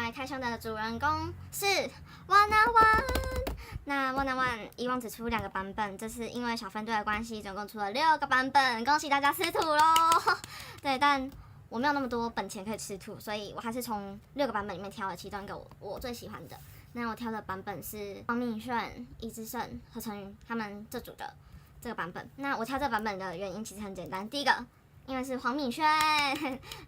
来开箱的主人公是 ONE+ONE。那 ONE+ONE 以往只出2个版本，这次因为小分队的关系，总共出了6个版本，恭喜大家吃土喽！对，但我没有那么多本钱可以吃土，所以我还是从6个版本里面挑了其中一个我最喜欢的。那我挑的版本是黄敏炫、易之胜、何成云他们这组的这个版本。那我挑这个版本的原因其实很简单，第一个因为是黄敏炫，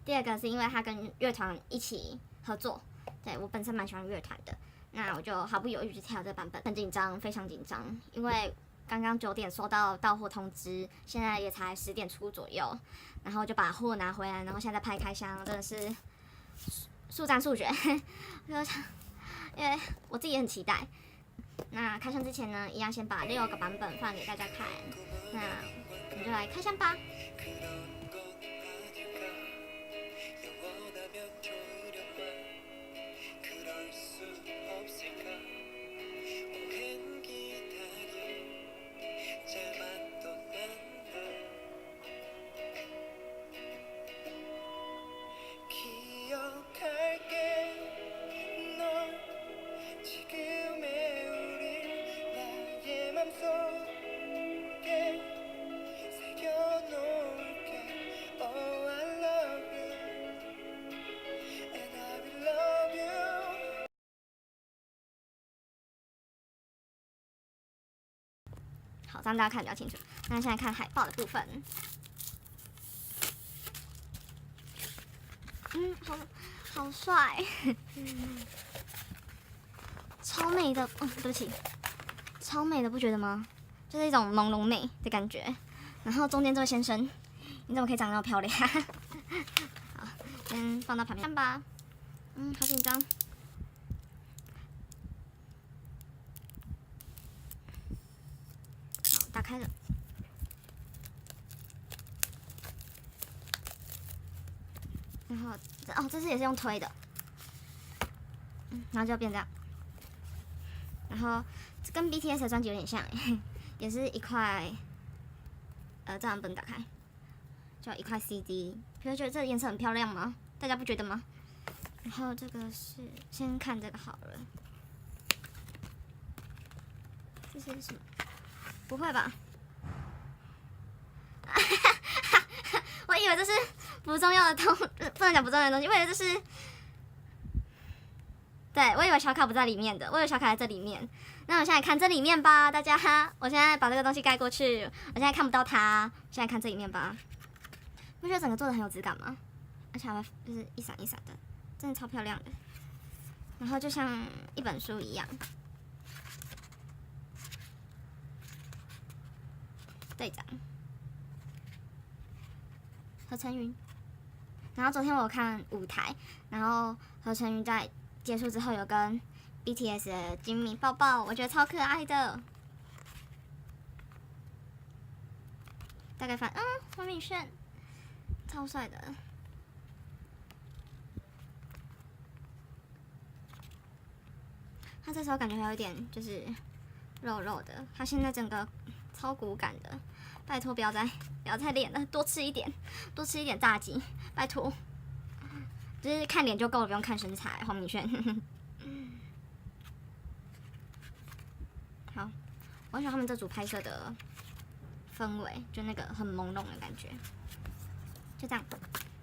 第二个是因为他跟乐团一起合作。对，我本身蛮喜欢乐团的，那我就毫不犹豫就挑这个版本。很紧张，非常紧张，因为刚刚9点收到到货通知，现在也才10点出左右，然后就把货拿回来，然后现在拍开箱，真的是速战速决。因为我自己也很期待。那开箱之前呢，一样先把6个版本放给大家看。那我们就来开箱吧。好，这样大家看比较清楚。那现在看海报的部分，好帅，超美的。对不起，超美的，不觉得吗？就是一种朦胧美的感觉。然后中间这位先生，你怎么可以长得那么漂亮？好，先放到旁边看吧。好紧张。打开了，然后这次也是用推的，然后就变这样，然后跟 BTS 的专辑有点像，也是一块，这样不能打开，就一块 CD， 不觉得这个颜色很漂亮吗？大家不觉得吗？然后这个是先看这个好了，这是什么？不会吧？我以为这是不重要的不能讲不重要的东西，我以为这是，对，我以为小卡不在里面的，我以为小卡在这里面。那我现在看这里面吧，大家，我现在把这个东西盖过去，我现在看不到它，现在看这里面吧。不觉得整个做的很有质感吗？而且还就是一闪一闪的，真的超漂亮的。然后就像一本书一样。队长何成云，然后昨天我有看舞台，然后何成云在结束之后有跟 BTS 的金米抱抱，我觉得超可爱的。大概翻，黄敏炫，超帅的。他这时候感觉还有点就是肉肉的，他现在整个超骨感的，拜托不要再练了，多吃一点炸鸡，拜托，就是看脸就够了，不用看身材。黄敏炫，好，我喜欢他们这组拍摄的氛围，就那个很朦胧的感觉。就这样，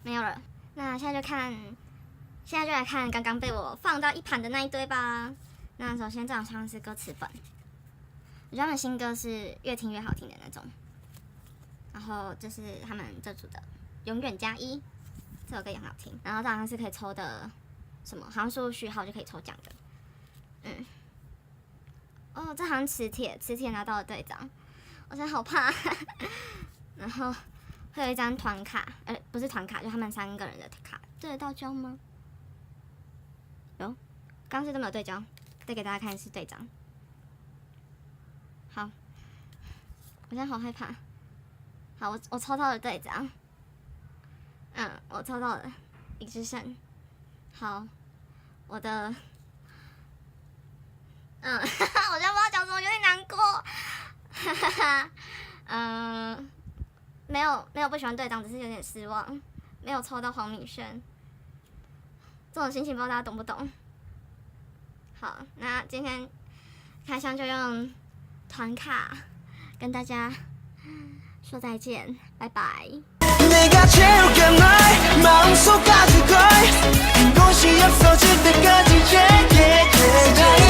没有了。那现在就来看刚刚被我放到一旁的那一堆吧。那首先这好像是歌词本。我觉得他们新歌是越听越好听的那种，然后这是他们这组的《永远加一》，这首歌也很好听。然后这好像是可以抽的，什么好像输入序号就可以抽奖的。这好像磁铁拿到了队长，我现在好怕。然后会有一张团卡，不是团卡，就他们3个人的卡，对得到交吗？有，刚刚是都没有对焦，再给大家看是队长。好，我现在好害怕。好，我抽到了队长。我抽到了易之胜。好，我的，我现在不知道讲什么，有点难过。没有不喜欢队长，只是有点失望，没有抽到黄敏炫。这种心情不知道大家懂不懂？好，那今天开箱就用团卡跟大家说再见，拜拜。 내가 채울게 널 마음속 가득 걸 곳이 없어질 때까지 yeah, yeah, yeah.